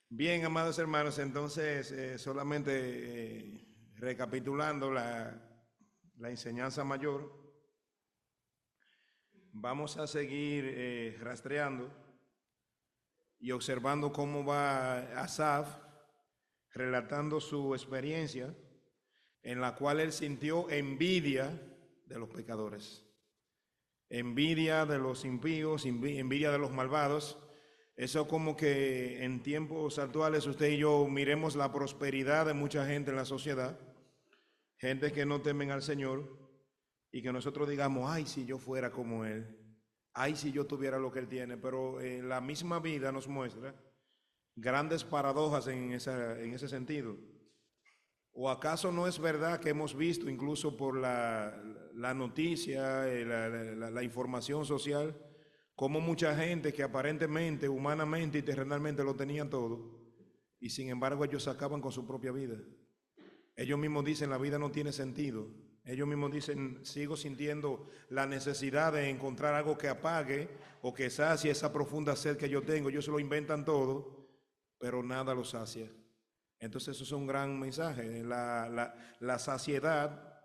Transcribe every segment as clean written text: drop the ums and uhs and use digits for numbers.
Bien, amados hermanos, entonces solamente recapitulando la enseñanza mayor, vamos a seguir rastreando y observando cómo va Asaf relatando su experiencia en la cual él sintió envidia de los pecadores, envidia de los impíos, envidia de los malvados. Eso como que en tiempos actuales usted y yo miremos la prosperidad de mucha gente en la sociedad, gente que no temen al Señor, y que nosotros digamos, ay, si yo fuera como Él, ay, si yo tuviera lo que Él tiene, pero la misma vida nos muestra grandes paradojas en ese sentido. ¿O acaso no es verdad que hemos visto incluso por la noticia, la información social, como mucha gente que aparentemente, humanamente y terrenalmente lo tenían todo, y sin embargo ellos acaban con su propia vida? Ellos mismos dicen, la vida no tiene sentido. Ellos mismos dicen, sigo sintiendo la necesidad de encontrar algo que apague o que sacie esa profunda sed que yo tengo. Ellos se lo inventan todo, pero nada lo sacia. Entonces eso es un gran mensaje. La saciedad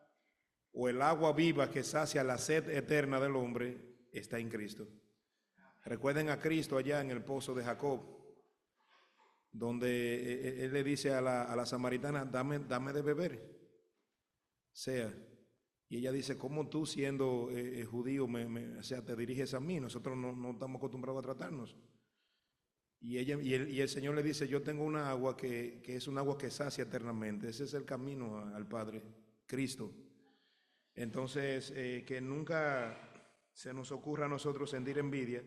o el agua viva que sacia la sed eterna del hombre está en Cristo. Recuerden a Cristo allá en el pozo de Jacob, donde él le dice a la samaritana, dame de beber, sea. Y ella dice, ¿cómo tú siendo judío o sea, te diriges a mí? Nosotros no estamos acostumbrados a tratarnos. Y el Señor le dice, yo tengo una agua que es un agua que sacia eternamente. Ese es el camino al Padre, Cristo. Entonces, que nunca se nos ocurra a nosotros sentir envidia,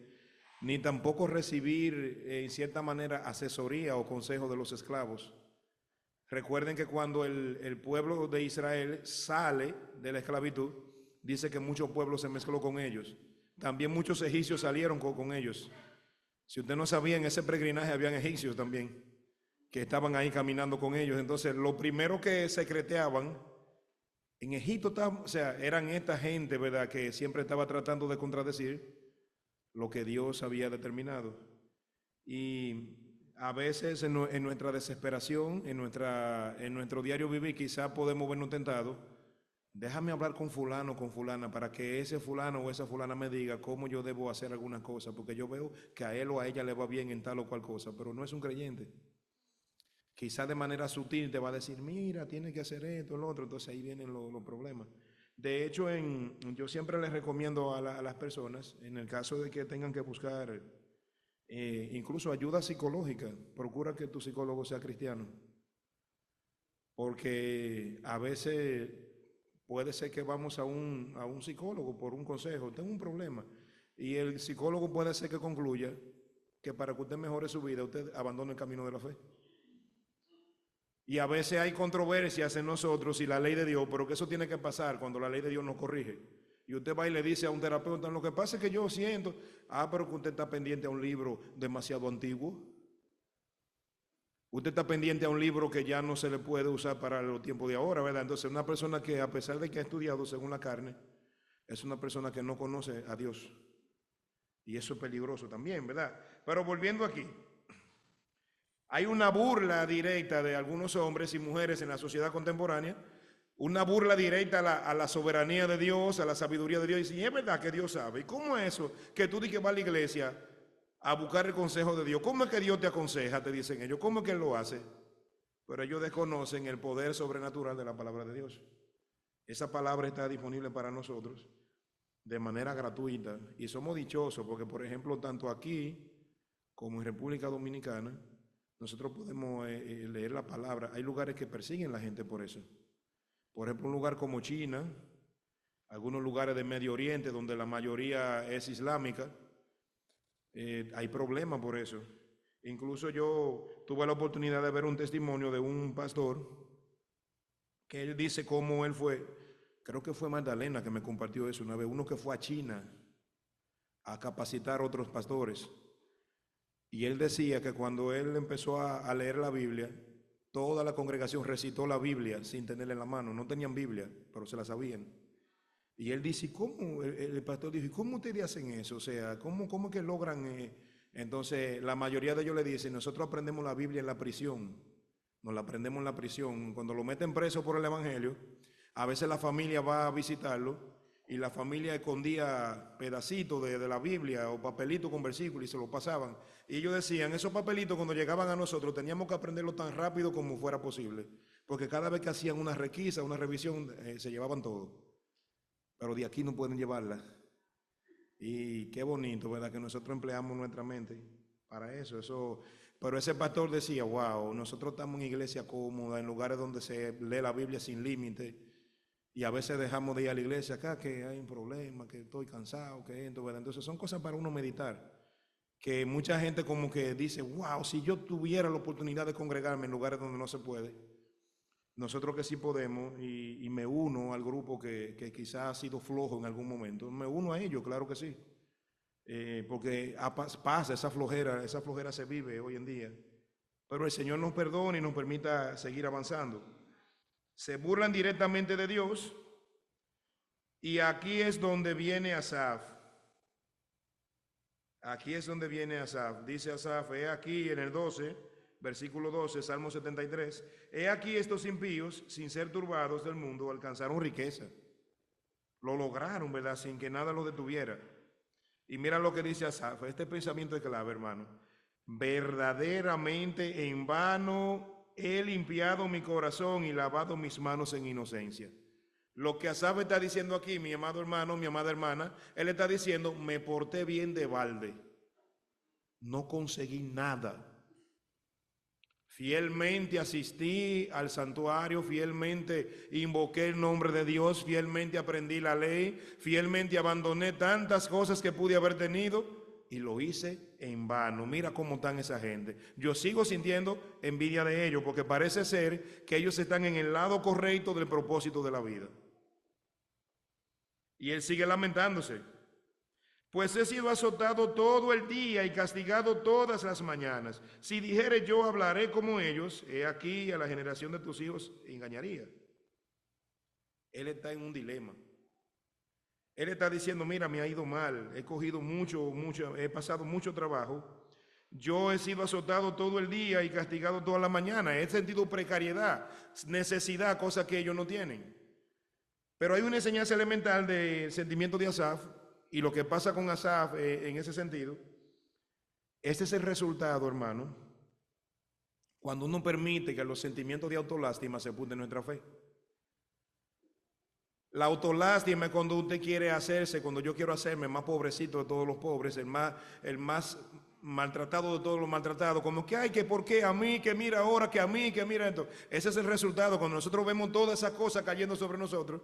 ni tampoco recibir en cierta manera asesoría o consejo de los esclavos. Recuerden que cuando el pueblo de Israel sale de la esclavitud, dice que muchos pueblos se mezcló con ellos. También muchos egipcios salieron con ellos. Si usted no sabía, en ese peregrinaje habían egipcios también, que estaban ahí caminando con ellos. Entonces, lo primero que secreteaban en Egipto, o sea, eran esta gente, ¿verdad?, que siempre estaba tratando de contradecir lo que Dios había determinado. Y a veces en nuestra desesperación, en nuestro diario vivir, quizás podemos vernos tentados. Déjame hablar con fulano, con fulana, para que ese fulano o esa fulana me diga cómo yo debo hacer algunas cosas, porque yo veo que a él o a ella le va bien en tal o cual cosa, pero no es un creyente. Quizás de manera sutil te va a decir, mira, tienes que hacer esto, lo otro, entonces ahí vienen los problemas. De hecho, yo siempre les recomiendo a las personas, en el caso de que tengan que buscar incluso ayuda psicológica, procura que tu psicólogo sea cristiano, porque a veces puede ser que vamos a un psicólogo por un consejo, tengo un problema, y el psicólogo puede ser que concluya que para que usted mejore su vida, usted abandone el camino de la fe. Y a veces hay controversias en nosotros y la ley de Dios, pero que eso tiene que pasar cuando la ley de Dios nos corrige. Y usted va y le dice a un terapeuta, lo que pasa es que yo siento, pero que usted está pendiente a un libro demasiado antiguo. Usted está pendiente a un libro que ya no se le puede usar para los tiempos de ahora, ¿verdad? Entonces una persona que a pesar de que ha estudiado según la carne, es una persona que no conoce a Dios. Y eso es peligroso también, ¿verdad? Pero volviendo aquí, hay una burla directa de algunos hombres y mujeres en la sociedad contemporánea, una burla directa a la soberanía de Dios, a la sabiduría de Dios. Y es verdad que Dios sabe. ¿Y cómo es eso? Que tú dices que vas a la iglesia a buscar el consejo de Dios. ¿Cómo es que Dios te aconseja? Te dicen ellos. ¿Cómo es que Él lo hace? Pero ellos desconocen el poder sobrenatural de la palabra de Dios. Esa palabra está disponible para nosotros de manera gratuita. Y somos dichosos porque, por ejemplo, tanto aquí como en República Dominicana, nosotros podemos leer la palabra. Hay lugares que persiguen a la gente por eso. Por ejemplo, un lugar como China, algunos lugares de Medio Oriente donde la mayoría es islámica, hay problemas por eso. Incluso yo tuve la oportunidad de ver un testimonio de un pastor que él dice cómo él fue, creo que fue Magdalena que me compartió eso una vez, uno que fue a China a capacitar a otros pastores. Y él decía que cuando él empezó a leer la Biblia, toda la congregación recitó la Biblia sin tenerla en la mano. No tenían Biblia, pero se la sabían. Y él dice, ¿cómo? El pastor dijo, ¿cómo ustedes hacen eso? O sea, ¿cómo que logran? Entonces, la mayoría de ellos le dicen, nosotros aprendemos la Biblia en la prisión, nos la aprendemos en la prisión. Cuando lo meten preso por el Evangelio, a veces la familia va a visitarlo y la familia escondía pedacitos de la Biblia o papelitos con versículos y se lo pasaban. Y ellos decían, esos papelitos cuando llegaban a nosotros teníamos que aprenderlo tan rápido como fuera posible, porque cada vez que hacían una requisa, una revisión, se llevaban todo. Pero de aquí no pueden llevarla. Y qué bonito, ¿verdad? Que nosotros empleamos nuestra mente para eso. Pero ese pastor decía, wow, nosotros estamos en iglesia cómoda, en lugares donde se lee la Biblia sin límite, y a veces dejamos de ir a la iglesia acá, que hay un problema, que estoy cansado, que esto, ¿verdad? Entonces son cosas para uno meditar, que mucha gente como que dice, wow, si yo tuviera la oportunidad de congregarme en lugares donde no se puede. Nosotros que sí podemos, y me uno al grupo que quizás ha sido flojo en algún momento, me uno a ellos, claro que sí, porque pasa esa flojera se vive hoy en día, pero el Señor nos perdone y nos permita seguir avanzando. Se burlan directamente de Dios, y aquí es donde viene Asaf. Aquí es donde viene Asaf. Dice Asaf, he aquí en el 12, versículo 12, Salmo 73, he aquí estos impíos, sin ser turbados del mundo, alcanzaron riqueza. Lo lograron, ¿verdad? Sin que nada los detuviera. Y mira lo que dice Asaf, este pensamiento es clave, hermano. Verdaderamente en vano he limpiado mi corazón y lavado mis manos en inocencia. Lo que Asaf está diciendo aquí, mi amado hermano, mi amada hermana, él está diciendo, me porté bien de balde. No conseguí nada. Fielmente asistí al santuario, fielmente invoqué el nombre de Dios, fielmente aprendí la ley, fielmente abandoné tantas cosas que pude haber tenido y lo hice en vano. Mira cómo están esa gente. Yo sigo sintiendo envidia de ellos porque parece ser que ellos están en el lado correcto del propósito de la vida. Y él sigue lamentándose. Pues he sido azotado todo el día y castigado todas las mañanas. Si dijere yo hablaré como ellos, he aquí a la generación de tus hijos engañaría. Él está en un dilema. Él está diciendo, mira, me ha ido mal, he cogido mucho, he pasado mucho trabajo. Yo he sido azotado todo el día y castigado toda la mañana. He sentido precariedad, necesidad, cosas que ellos no tienen. Pero hay una enseñanza elemental del sentimiento de Asaf. Y lo que pasa con Asaf en ese sentido, ese es el resultado, hermano, cuando uno permite que los sentimientos de autolástima se apunten en nuestra fe. La autolástima es cuando usted quiere hacerse, cuando yo quiero hacerme el más pobrecito de todos los pobres, el más maltratado de todos los maltratados, como que, ay, que por qué a mí, que mira ahora, que a mí, que mira esto. Ese es el resultado cuando nosotros vemos todas esas cosas cayendo sobre nosotros.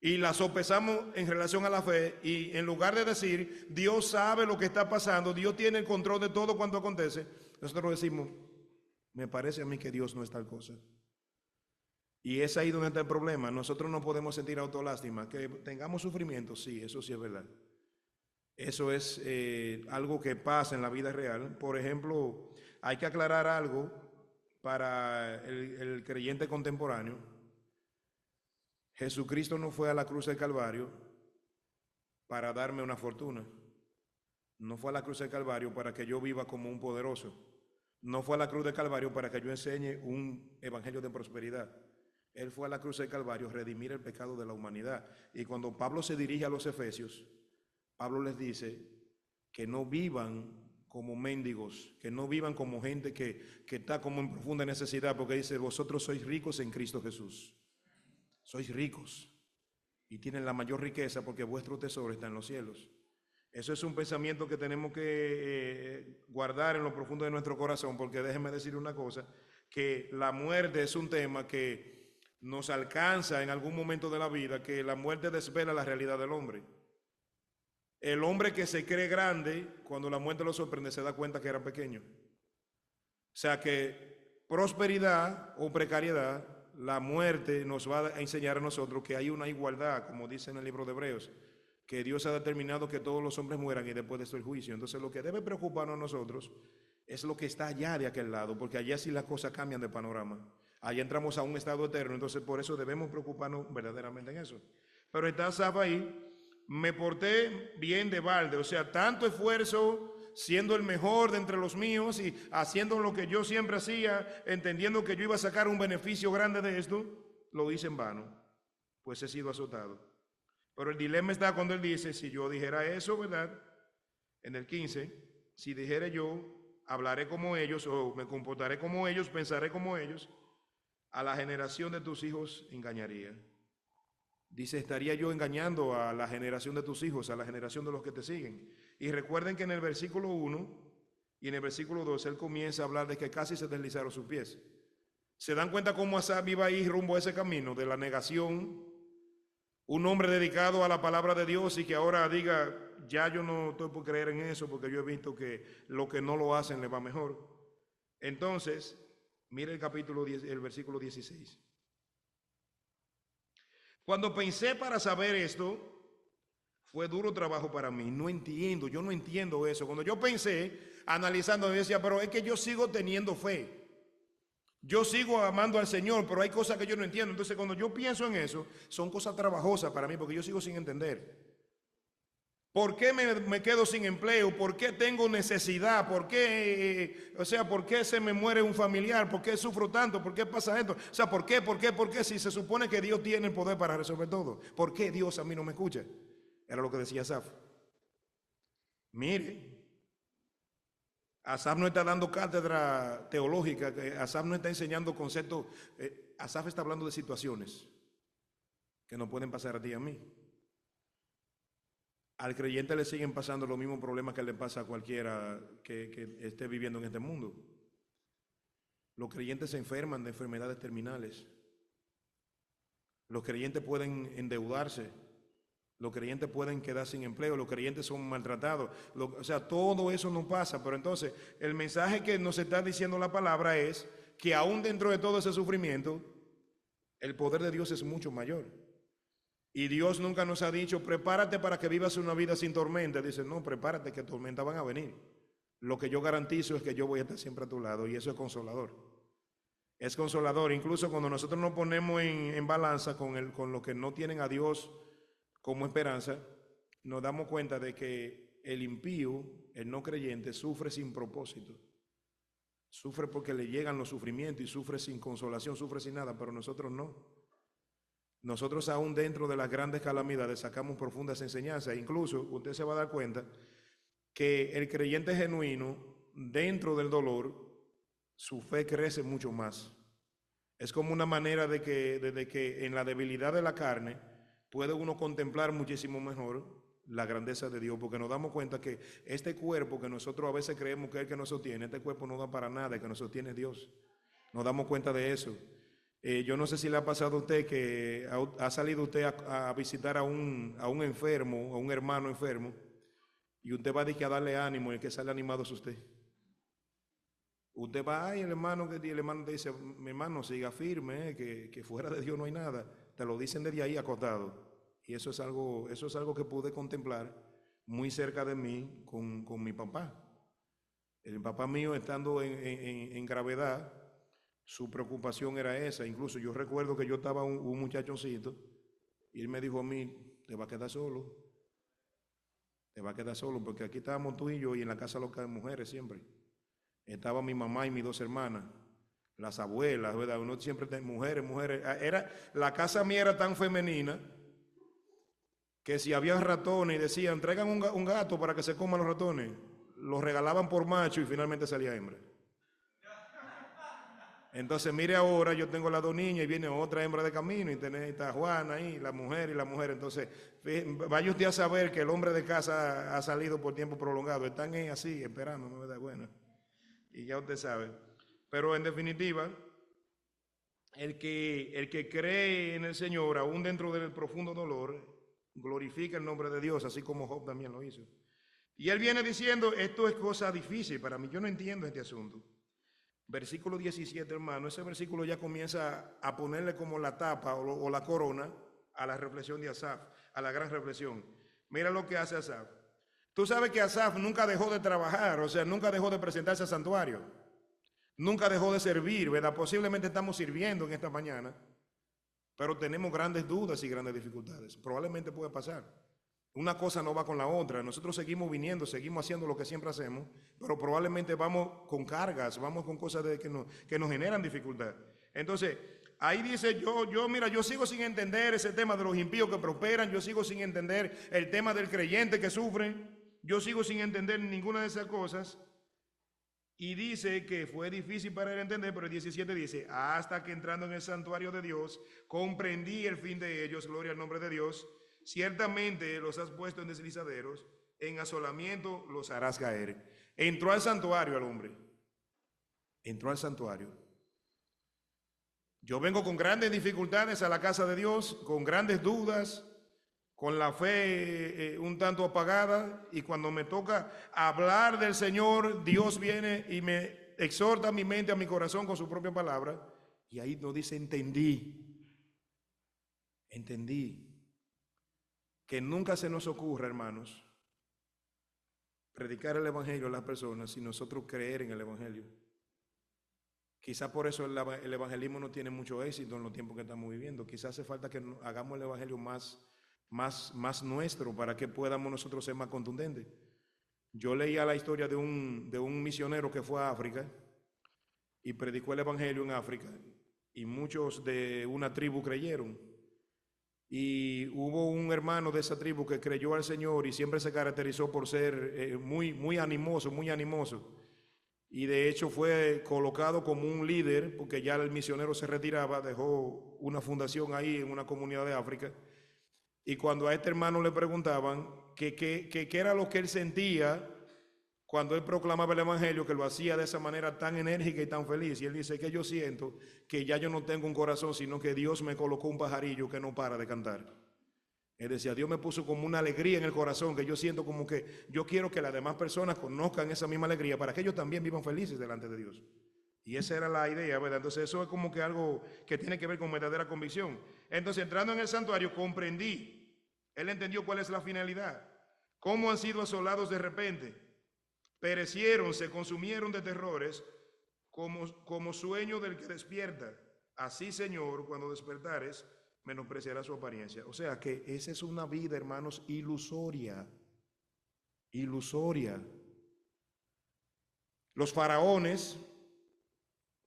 Y la sopesamos en relación a la fe y en lugar de decir, Dios sabe lo que está pasando, Dios tiene el control de todo cuanto acontece, nosotros decimos, me parece a mí que Dios no es tal cosa. Y es ahí donde está el problema. Nosotros no podemos sentir autolástima. Que tengamos sufrimiento, sí, eso sí es verdad. Eso es algo que pasa en la vida real. Por ejemplo, hay que aclarar algo para el creyente contemporáneo. Jesucristo no fue a la cruz del Calvario para darme una fortuna. No fue a la cruz del Calvario para que yo viva como un poderoso. No fue a la cruz del Calvario para que yo enseñe un evangelio de prosperidad. Él fue a la cruz del Calvario a redimir el pecado de la humanidad. Y cuando Pablo se dirige a los efesios, Pablo les dice que no vivan como mendigos, que no vivan como gente que está como en profunda necesidad, porque dice, vosotros sois ricos en Cristo Jesús. Sois ricos y tienen la mayor riqueza porque vuestro tesoro está en los cielos. Eso es un pensamiento que tenemos que guardar en lo profundo de nuestro corazón, porque déjenme decir una cosa, que la muerte es un tema que nos alcanza en algún momento de la vida, que la muerte desvela la realidad del hombre. El hombre que se cree grande, cuando la muerte lo sorprende, se da cuenta que era pequeño. O sea que prosperidad o precariedad, la muerte nos va a enseñar a nosotros que hay una igualdad, como dice en el libro de Hebreos, que Dios ha determinado que todos los hombres mueran y después de esto el juicio. Entonces lo que debe preocuparnos a nosotros es lo que está allá de aquel lado, porque allá sí las cosas cambian de panorama. Allá entramos a un estado eterno, entonces por eso debemos preocuparnos verdaderamente en eso. pero está Asaf ahí. Me porté bien de balde, o sea, tanto esfuerzo, siendo el mejor de entre los míos y haciendo lo que yo siempre hacía, entendiendo que yo iba a sacar un beneficio grande de esto, lo hice en vano, pues he sido azotado. Pero el dilema está cuando él dice, si yo dijera eso, ¿verdad? En el 15, si dijera yo, hablaré como ellos o me comportaré como ellos, pensaré como ellos, a la generación de tus hijos engañaría. Dice, estaría yo engañando a la generación de tus hijos, a la generación de los que te siguen. Y recuerden que en el versículo 1 y en el versículo 2 él comienza a hablar de que casi se deslizaron sus pies. ¿Se dan cuenta cómo Asaf iba ahí rumbo a ese camino de la negación? Un hombre dedicado a la palabra de Dios y que ahora diga, ya yo no estoy por creer en eso porque yo he visto que lo que no lo hacen le va mejor. Entonces, mire el capítulo 10, el versículo 16. Cuando pensé para saber esto, fue duro trabajo para mí. No entiendo, yo no entiendo eso. Cuando yo pensé, analizando, yo decía, pero es que yo sigo teniendo fe. Yo sigo amando al Señor, pero hay cosas que yo no entiendo. Entonces, cuando yo pienso en eso, son cosas trabajosas para mí, porque yo sigo sin entender. ¿Por qué me quedo sin empleo? ¿Por qué tengo necesidad? ¿Por qué, por qué se me muere un familiar? ¿Por qué sufro tanto? ¿Por qué pasa esto? O sea, ¿por qué? Si se supone que Dios tiene el poder para resolver todo. ¿Por qué Dios a mí no me escucha? Era lo que decía Asaf. Mire, Asaf no está dando cátedra teológica, Asaf no está enseñando conceptos, Asaf está hablando de situaciones que no pueden pasar a ti y a mí. Al creyente le siguen pasando los mismos problemas que le pasa a cualquiera que esté viviendo en este mundo. Los creyentes se enferman de enfermedades terminales. Los creyentes pueden endeudarse. Los creyentes pueden quedar sin empleo. Los creyentes son maltratados. Todo eso no pasa. Pero entonces, el mensaje que nos está diciendo la palabra es que aún dentro de todo ese sufrimiento, el poder de Dios es mucho mayor. Y Dios nunca nos ha dicho, prepárate para que vivas una vida sin tormenta. Dice, no, prepárate que tormentas van a venir. Lo que yo garantizo es que yo voy a estar siempre a tu lado y eso es consolador. Es consolador, incluso cuando nosotros nos ponemos en balanza con lo que no tienen a Dios como esperanza, nos damos cuenta de que el impío, el no creyente, sufre sin propósito. Sufre porque le llegan los sufrimientos y sufre sin consolación, sufre sin nada, pero nosotros no. Nosotros aún dentro de las grandes calamidades sacamos profundas enseñanzas. Incluso usted se va a dar cuenta que el creyente genuino, dentro del dolor, su fe crece mucho más. Es como una manera de que en la debilidad de la carne puede uno contemplar muchísimo mejor la grandeza de Dios, porque nos damos cuenta que este cuerpo que nosotros a veces creemos que es el que nos sostiene, este cuerpo no da para nada, el que nos sostiene Dios. Nos damos cuenta de eso. Yo no sé si le ha pasado a usted que ha salido usted a visitar a un enfermo, a un hermano enfermo, y usted va a darle ánimo y el que sale animado es usted. Usted va, ay, el hermano te dice, mi hermano, siga firme, que fuera de Dios no hay nada. Te lo dicen desde ahí acostado. Y eso es algo que pude contemplar muy cerca de mí con mi papá. El papá mío estando en gravedad, su preocupación era esa. Incluso yo recuerdo que yo estaba un muchachoncito y él me dijo a mí, te va a quedar solo. Te va a quedar solo porque aquí estábamos tú y yo y en la casa loca de mujeres siempre. Estaba mi mamá y mis dos hermanas, las abuelas, ¿verdad? Uno siempre tiene mujeres. La casa mía era tan femenina que si había ratones y decían, traigan un gato para que se coman los ratones, los regalaban por macho y finalmente salía hembra. Entonces, mire ahora, yo tengo las dos niñas y viene otra hembra de camino y está Juana ahí, la mujer. Entonces, vaya usted a saber que el hombre de casa ha salido por tiempo prolongado. Están ahí así, esperando, ¿no? ¿Verdad? Bueno, y ya usted sabe. Pero en definitiva, el que cree en el Señor, aún dentro del profundo dolor, glorifica el nombre de Dios, así como Job también lo hizo. Y él viene diciendo, esto es cosa difícil para mí, yo no entiendo este asunto. Versículo 17, hermano, ese versículo ya comienza a ponerle como la tapa o la corona a la reflexión de Asaf, a la gran reflexión. Mira lo que hace Asaf. Tú sabes que Asaf nunca dejó de trabajar, o sea, nunca dejó de presentarse al santuario. Nunca dejó de servir, ¿verdad? Posiblemente estamos sirviendo en esta mañana. pero tenemos grandes dudas y grandes dificultades. Probablemente puede pasar. Una cosa no va con la otra. Nosotros seguimos viniendo, seguimos haciendo lo que siempre hacemos, pero probablemente vamos con cargas, vamos con cosas que nos generan dificultad. Entonces, ahí dice, mira, yo sigo sin entender ese tema de los impíos que prosperan, yo sigo sin entender el tema del creyente que sufre, yo sigo sin entender ninguna de esas cosas. Y dice que fue difícil para él entender, pero el 17 dice, hasta que entrando en el santuario de Dios, comprendí el fin de ellos, gloria al nombre de Dios. Ciertamente los has puesto en deslizaderos, en asolamiento los harás caer. Entró al santuario el hombre, entró al santuario. Yo vengo con grandes dificultades a la casa de Dios, con grandes dudas, con la fe un tanto apagada, y cuando me toca hablar del Señor, Dios viene y me exhorta a mi mente, a mi corazón con su propia palabra, y ahí nos dice, entendí, que nunca se nos ocurra, hermanos, predicar el Evangelio a las personas sin nosotros creer en el Evangelio. Quizás por eso el evangelismo no tiene mucho éxito en los tiempos que estamos viviendo. Quizás hace falta que hagamos el Evangelio más nuestro para que podamos nosotros ser más contundentes. Yo leía la historia de un misionero que fue a África y predicó el Evangelio en África, y muchos de una tribu creyeron. Y hubo un hermano de esa tribu que creyó al Señor y siempre se caracterizó por ser muy animoso. Y de hecho fue colocado como un líder, porque ya el misionero se retiraba, dejó una fundación ahí en una comunidad de África. Y cuando a este hermano le preguntaban qué era lo que él sentía cuando él proclamaba el Evangelio, que lo hacía de esa manera tan enérgica y tan feliz, y él dice que yo siento que ya yo no tengo un corazón, sino que Dios me colocó un pajarillo que no para de cantar. Él decía, Dios me puso como una alegría en el corazón, que yo siento como que yo quiero que las demás personas conozcan esa misma alegría para que ellos también vivan felices delante de Dios. Y esa era la idea, ¿verdad? Entonces eso es como que algo que tiene que ver con verdadera convicción. Entonces, entrando en el santuario, comprendí, él entendió cuál es la finalidad, cómo han sido asolados de repente, perecieron, se consumieron de terrores, como sueño del que despierta. Así, Señor, cuando despertares, menospreciará su apariencia. O sea que esa es una vida, hermanos, ilusoria. Los faraones,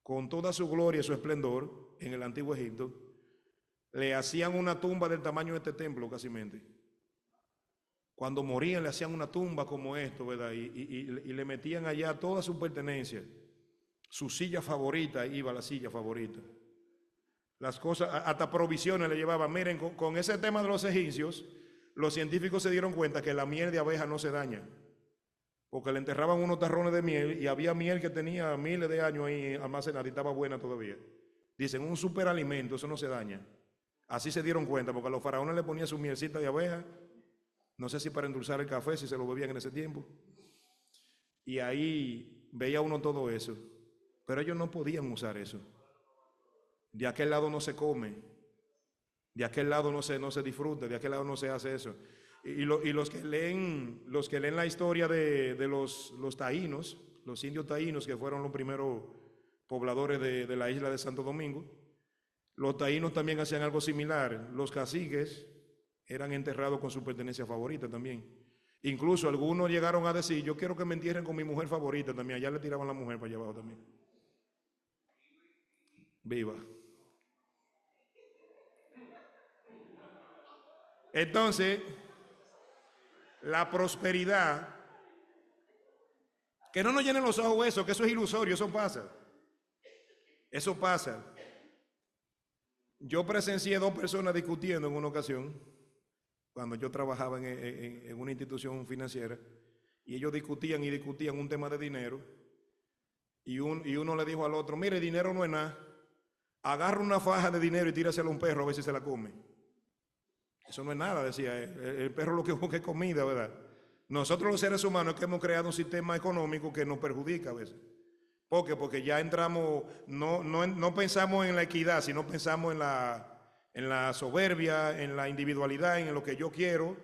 con toda su gloria y su esplendor en el antiguo Egipto, le hacían una tumba del tamaño de este templo, casimente. Cuando morían le hacían una tumba como esto, ¿verdad? Y le metían allá toda su pertenencia. Su silla favorita, iba a la silla favorita. Las cosas, hasta provisiones le llevaban. Miren, con ese tema de los egipcios, los científicos se dieron cuenta que la miel de abeja no se daña, porque le enterraban unos tarrones de miel y había miel que tenía miles de años ahí almacenada y estaba buena todavía. Dicen, un superalimento, eso no se daña. Así se dieron cuenta, porque a los faraones le ponían su mielcita de abeja, no sé si para endulzar el café, si se lo bebían en ese tiempo, y ahí veía uno todo eso, pero ellos no podían usar eso. De aquel lado no se come, de aquel lado no se disfruta, de aquel lado no se hace eso. Y los que leen la historia de los taínos, los indios taínos, que fueron los primeros pobladores de la isla de Santo Domingo, los taínos también hacían algo similar. Los caciques eran enterrados con su pertenencia favorita también. Incluso algunos llegaron a decir, yo quiero que me entierren con mi mujer favorita también. Allá le tiraban la mujer para allá abajo también. Viva. Entonces, la prosperidad, que no nos llenen los ojos eso, que eso es ilusorio, eso pasa. Eso pasa. Yo presencié 2 personas discutiendo en una ocasión, cuando yo trabajaba en una institución financiera, y ellos discutían un tema de dinero, y uno le dijo al otro, mire, dinero no es nada, agarra una faja de dinero y tírasela a un perro a ver si se la come. Eso no es nada, decía él. El perro lo que busca es comida, ¿verdad? Nosotros los seres humanos es que hemos creado un sistema económico que nos perjudica a veces. ¿Por qué? Porque ya entramos, no pensamos en la equidad, sino pensamos en la soberbia, en la individualidad, en lo que yo quiero,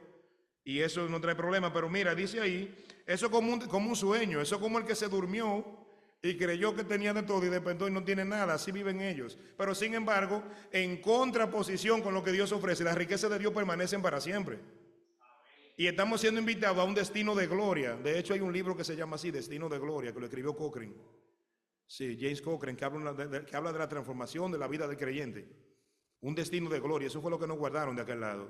y eso no trae problema. Pero mira, dice ahí, eso como un sueño, eso como el que se durmió y creyó que tenía de todo y despertó y no tiene nada. Así viven ellos. Pero sin embargo, en contraposición con lo que Dios ofrece, las riquezas de Dios permanecen para siempre. Y estamos siendo invitados a un destino de gloria. De hecho, hay un libro que se llama así, Destino de Gloria, que lo escribió Cochrane. Sí, James Cochrane, que habla de la transformación de la vida del creyente. Un destino de gloria. Eso fue lo que nos guardaron de aquel lado.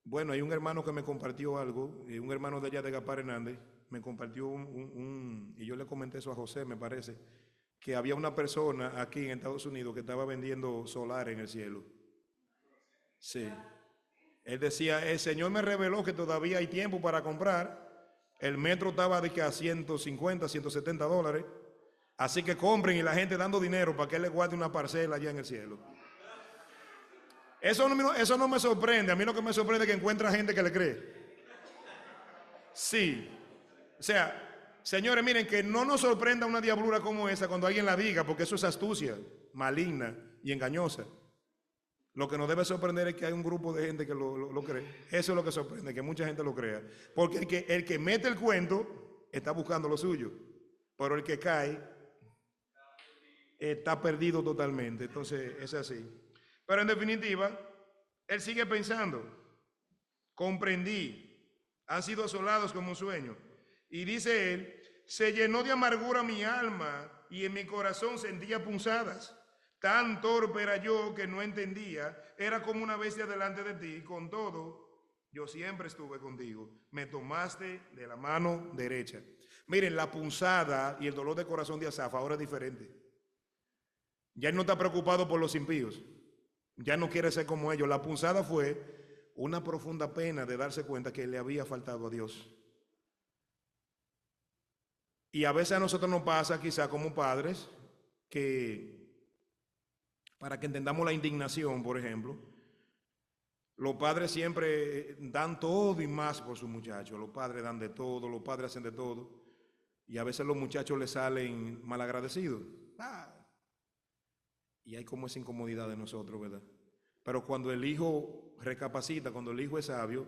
Bueno, hay un hermano que me compartió algo, un hermano de allá de Gaspar Hernández, me compartió y yo le comenté eso a José, me parece, que había una persona aquí en Estados Unidos que estaba vendiendo solar en el cielo. Sí. Él decía, el Señor me reveló que todavía hay tiempo para comprar. El metro estaba de que a 150, 170 dólares. Así que compren y la gente dando dinero para que él le guarde una parcela allá en el cielo. Eso no me sorprende. A mí lo que me sorprende es que encuentra gente que le cree. Sí. O sea, señores, miren, que no nos sorprenda una diablura como esa cuando alguien la diga, porque eso es astucia, maligna y engañosa. Lo que nos debe sorprender es que hay un grupo de gente que lo cree. Eso es lo que sorprende, que mucha gente lo crea. Porque el que mete el cuento está buscando lo suyo. Pero el que cae está perdido totalmente. Entonces, es así. Pero en definitiva, él sigue pensando. Comprendí. Han sido asolados como un sueño. Y dice él, se llenó de amargura mi alma y en mi corazón sentía punzadas. Tan torpe era yo que no entendía, era como una bestia delante de ti, con todo, yo siempre estuve contigo, me tomaste de la mano derecha. Miren, la punzada y el dolor de corazón de Asaf ahora es diferente. Ya él no está preocupado por los impíos, ya no quiere ser como ellos. La punzada fue una profunda pena de darse cuenta que le había faltado a Dios. Y a veces a nosotros nos pasa, quizá como padres, que para que entendamos la indignación, por ejemplo, los padres siempre dan todo y más por sus muchachos. Los padres dan de todo, los padres hacen de todo. Y a veces los muchachos les salen malagradecidos. Y hay como esa incomodidad de nosotros, ¿verdad? Pero cuando el hijo recapacita, cuando el hijo es sabio,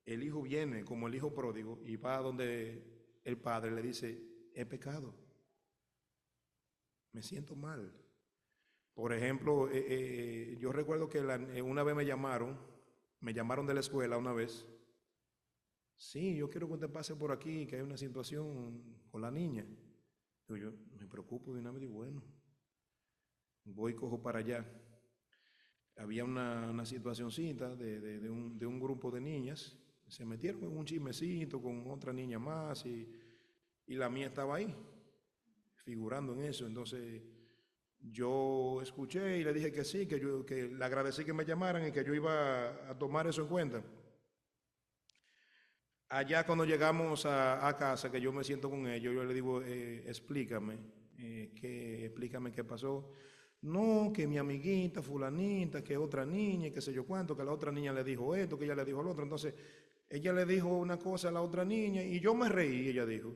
el hijo viene como el hijo pródigo y va a donde el padre le dice, he pecado, me siento mal. Por ejemplo, yo recuerdo que una vez me llamaron de la escuela una vez. Sí, yo quiero que usted pase por aquí, que hay una situación con la niña. Yo me preocupo de una vez y bueno, voy y cojo para allá. Había una situacioncita de un grupo de niñas, se metieron en un chismecito con otra niña más y la mía estaba ahí, figurando en eso. Entonces yo escuché y le dije que sí, que le agradecí que me llamaran y que yo iba a tomar eso en cuenta. Allá cuando llegamos a casa, que yo me siento con ellos, yo le digo, explícame qué pasó. No, que mi amiguita fulanita, que otra niña, que sé yo cuánto, que la otra niña le dijo esto, que ella le dijo lo otro. Entonces, ella le dijo una cosa a la otra niña y yo me reí, ella dijo.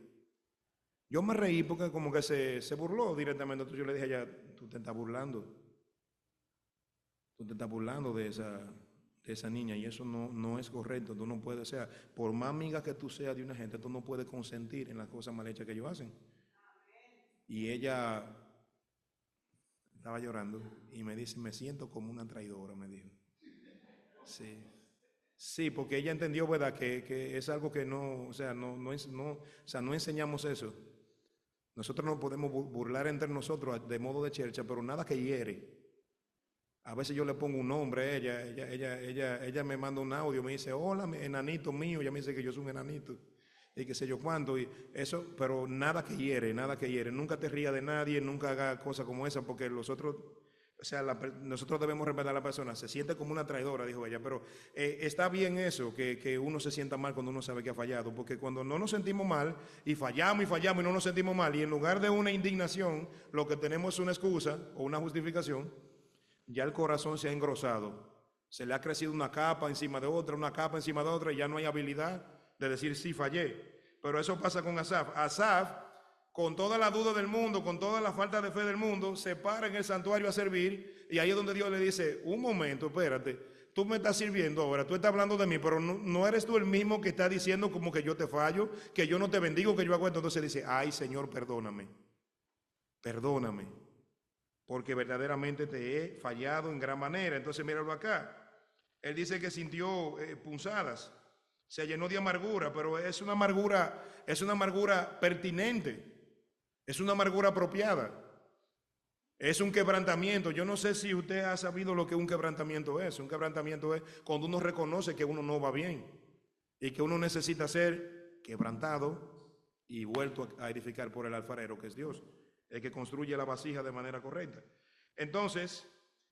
Yo me reí porque como que se burló directamente. Entonces yo le dije a ella, tú te estás burlando. Tú te estás burlando de esa niña y eso no es correcto. Tú no puedes, o sea, por más amiga que tú seas de una gente, tú no puedes consentir en las cosas mal hechas que ellos hacen. Y ella estaba llorando y me dice, me siento como una traidora, me dijo. Sí. Sí, porque ella entendió, ¿verdad? Que es algo que no enseñamos eso. Nosotros no podemos burlar entre nosotros de modo de chercha, pero nada que hiere. A veces yo le pongo un nombre a ella me manda un audio, me dice, hola, enanito mío, ella me dice que yo soy un enanito, y qué sé yo cuánto, y eso, pero nada que hiere, nunca te rías de nadie, nunca haga cosas como esa, porque nosotros debemos respetar a la persona, se siente como una traidora, dijo ella, pero está bien eso, que uno se sienta mal cuando uno sabe que ha fallado, porque cuando no nos sentimos mal, y fallamos y no nos sentimos mal, y en lugar de una indignación, lo que tenemos es una excusa o una justificación, ya el corazón se ha engrosado, se le ha crecido una capa encima de otra, y ya no hay habilidad de decir sí fallé. Pero eso pasa con Asaf. Asaf, con toda la duda del mundo, con toda la falta de fe del mundo, se para en el santuario a servir Y ahí es donde Dios le dice, un momento, espérate, tú me estás sirviendo ahora, tú estás hablando de mí, pero no eres tú el mismo que está diciendo como que yo te fallo, que yo no te bendigo, que yo hago esto. Entonces dice, ay Señor, perdóname, perdóname, porque verdaderamente te he fallado en gran manera. Entonces míralo acá. Él dice que sintió punzadas, se llenó de amargura, pero es una amargura pertinente, es una amargura apropiada. Es un quebrantamiento. Yo no sé si usted ha sabido lo que un quebrantamiento es. Un quebrantamiento es cuando uno reconoce que uno no va bien y que uno necesita ser quebrantado y vuelto a edificar por el alfarero, que es Dios, el que construye la vasija de manera correcta. Entonces,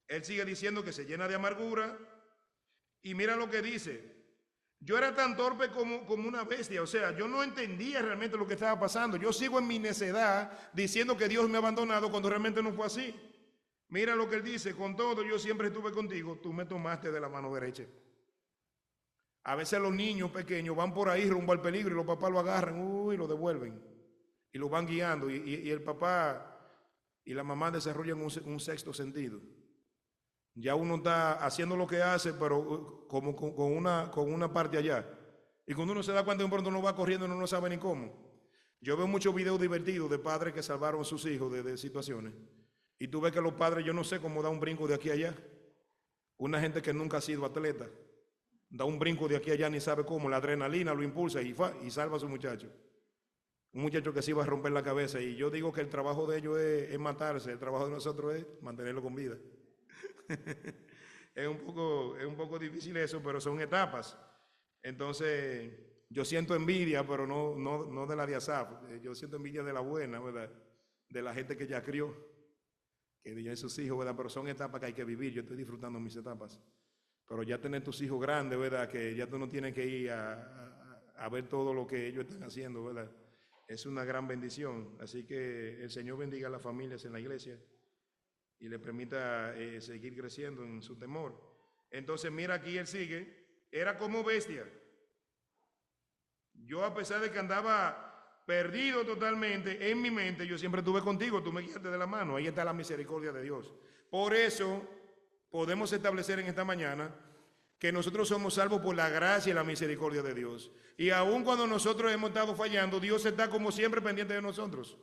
él sigue diciendo que se llena de amargura y mira lo que dice. Yo era tan torpe como una bestia, o sea, yo no entendía realmente lo que estaba pasando. Yo sigo en mi necedad diciendo que Dios me ha abandonado cuando realmente no fue así. Mira lo que él dice, con todo yo siempre estuve contigo, tú me tomaste de la mano derecha. A veces los niños pequeños van por ahí rumbo al peligro y los papás lo agarran, y lo devuelven y lo van guiando y el papá y la mamá desarrollan un sexto sentido. Ya uno está haciendo lo que hace, pero como con una parte allá. Y cuando uno se da cuenta de un pronto no va corriendo, uno no sabe ni cómo. Yo veo muchos videos divertidos de padres que salvaron a sus hijos de situaciones. Y tú ves que los padres, yo no sé cómo da un brinco de aquí a allá. Una gente que nunca ha sido atleta, da un brinco de aquí a allá ni sabe cómo. La adrenalina lo impulsa y salva a su muchacho. Un muchacho que se iba a romper la cabeza. Y yo digo que el trabajo de ellos es matarse, el trabajo de nosotros es mantenerlo con vida. Es un poco difícil eso, pero son etapas. Entonces, yo siento envidia, pero no de la de Asaf. Yo siento envidia de la buena, ¿verdad? De la gente que ya crió, que tiene sus hijos, ¿verdad? Pero son etapas que hay que vivir. Yo estoy disfrutando mis etapas. Pero ya tener tus hijos grandes, ¿verdad? Que ya tú no tienes que ir a ver todo lo que ellos están haciendo, ¿verdad? Es una gran bendición. Así que el Señor bendiga a las familias en la iglesia y le permita seguir creciendo en su temor. Entonces mira aquí él sigue, era como bestia. Yo a pesar de que andaba perdido totalmente, en mi mente yo siempre estuve contigo, tú me guiaste de la mano, ahí está la misericordia de Dios. Por eso podemos establecer en esta mañana que nosotros somos salvos por la gracia y la misericordia de Dios. Y aun cuando nosotros hemos estado fallando, Dios está como siempre pendiente de nosotros.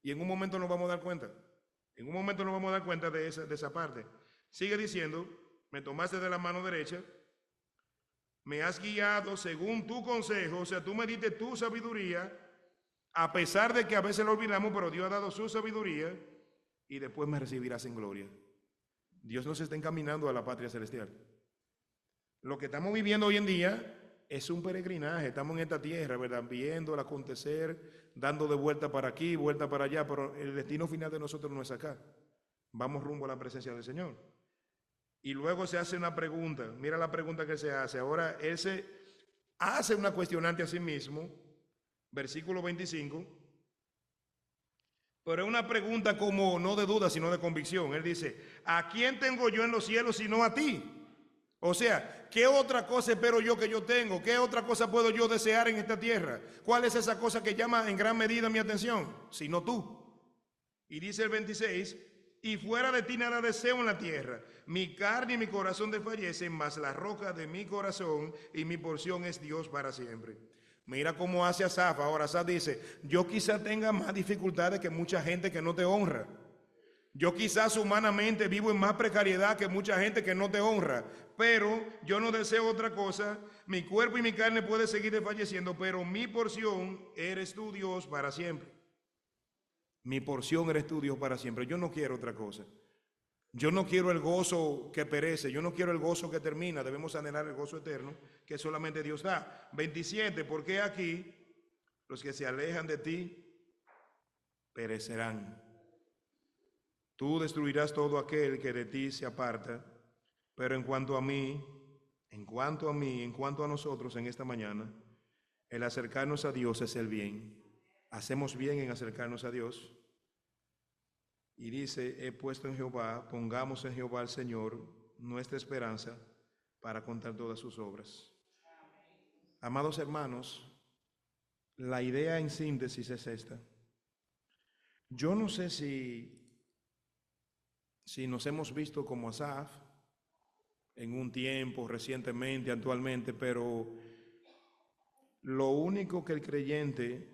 Y en un momento nos vamos a dar cuenta. En un momento nos vamos a dar cuenta de esa parte. Sigue diciendo, me tomaste de la mano derecha, me has guiado según tu consejo, o sea, tú me diste tu sabiduría, a pesar de que a veces lo olvidamos, pero Dios ha dado su sabiduría y después me recibirás en gloria. Dios nos está encaminando a la patria celestial. Lo que estamos viviendo hoy en día es un peregrinaje, estamos en esta tierra, ¿verdad? Viendo el acontecer, dando de vuelta para aquí, vuelta para allá, pero el destino final de nosotros no es acá. Vamos rumbo a la presencia del Señor. Y luego se hace una pregunta, mira la pregunta que se hace. Ahora él se hace una cuestionante a sí mismo, versículo 25, pero es una pregunta como no de duda, sino de convicción. Él dice, ¿a quién tengo yo en los cielos sino a ti? O sea, ¿qué otra cosa espero yo que yo tengo? ¿Qué otra cosa puedo yo desear en esta tierra? ¿Cuál es esa cosa que llama en gran medida mi atención? Sino tú. Y dice el 26, y fuera de ti nada deseo en la tierra. Mi carne y mi corazón desfallecen, mas la roca de mi corazón y mi porción es Dios para siempre. Mira cómo hace Asaf. Ahora Asaf dice, yo quizá tenga más dificultades que mucha gente que no te honra. Yo quizás humanamente vivo en más precariedad que mucha gente que no te honra, pero yo no deseo otra cosa. Mi cuerpo y mi carne puede seguir desfalleciendo, pero mi porción eres tú, Dios, para siempre. Mi porción eres tú, Dios, para siempre. Yo no quiero otra cosa. Yo no quiero el gozo que perece, yo no quiero el gozo que termina. Debemos anhelar el gozo eterno que solamente Dios da. 27, porque aquí los que se alejan de ti perecerán. Tú destruirás todo aquel que de ti se aparta, pero en cuanto a mí, en cuanto a nosotros en esta mañana, el acercarnos a Dios es el bien. Hacemos bien en acercarnos a Dios. Y dice, he puesto en Jehová, pongamos en Jehová el Señor nuestra esperanza para contar todas sus obras. Amados hermanos, la idea en síntesis es esta. Yo no sé si si nos hemos visto como Asaf en un tiempo, recientemente, actualmente, pero lo único que el creyente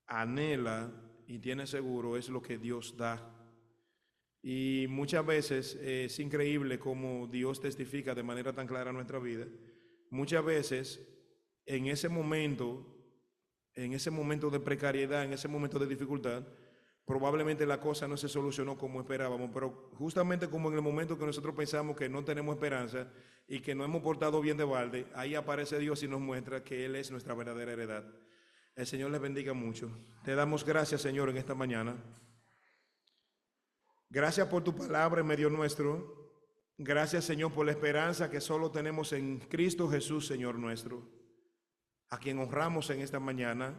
anhela y tiene seguro es lo que Dios da. Y muchas veces es increíble cómo Dios testifica de manera tan clara en nuestra vida. Muchas veces en ese momento de precariedad, en ese momento de dificultad, probablemente la cosa no se solucionó como esperábamos, pero justamente como en el momento que nosotros pensamos que no tenemos esperanza y que no hemos portado bien de balde, ahí aparece Dios y nos muestra que Él es nuestra verdadera heredad. El Señor les bendiga mucho. Te damos gracias, Señor, en esta mañana. Gracias por tu palabra en medio nuestro. Gracias, Señor, por la esperanza que solo tenemos en Cristo Jesús, Señor nuestro, a quien honramos en esta mañana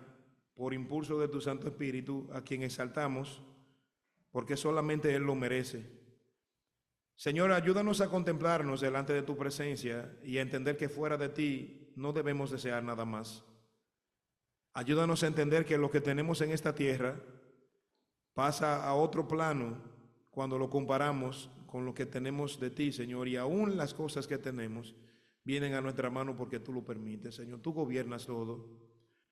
por impulso de tu Santo Espíritu, a quien exaltamos, porque solamente Él lo merece. Señor, ayúdanos a contemplarnos delante de tu presencia y a entender que fuera de ti no debemos desear nada más. Ayúdanos a entender que lo que tenemos en esta tierra pasa a otro plano cuando lo comparamos con lo que tenemos de ti, Señor, y aún las cosas que tenemos vienen a nuestra mano porque tú lo permites, Señor. Tú gobiernas todo.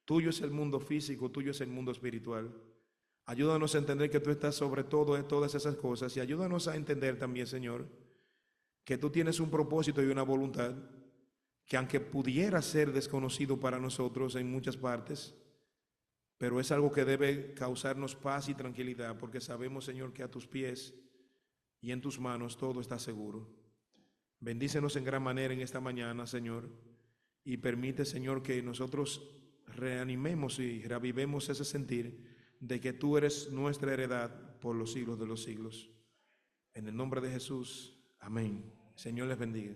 Tuyo es el mundo físico, tuyo es el mundo espiritual. Ayúdanos a entender que tú estás sobre todo de todas esas cosas y ayúdanos a entender también, Señor, que tú tienes un propósito y una voluntad que aunque pudiera ser desconocido para nosotros en muchas partes, pero es algo que debe causarnos paz y tranquilidad, porque sabemos, Señor, que a tus pies y en tus manos todo está seguro. Bendícenos en gran manera en esta mañana, Señor, y permite, Señor, que nosotros reanimemos y reavivemos ese sentir de que tú eres nuestra heredad por los siglos de los siglos. En el nombre de Jesús, amén. Señor les bendiga.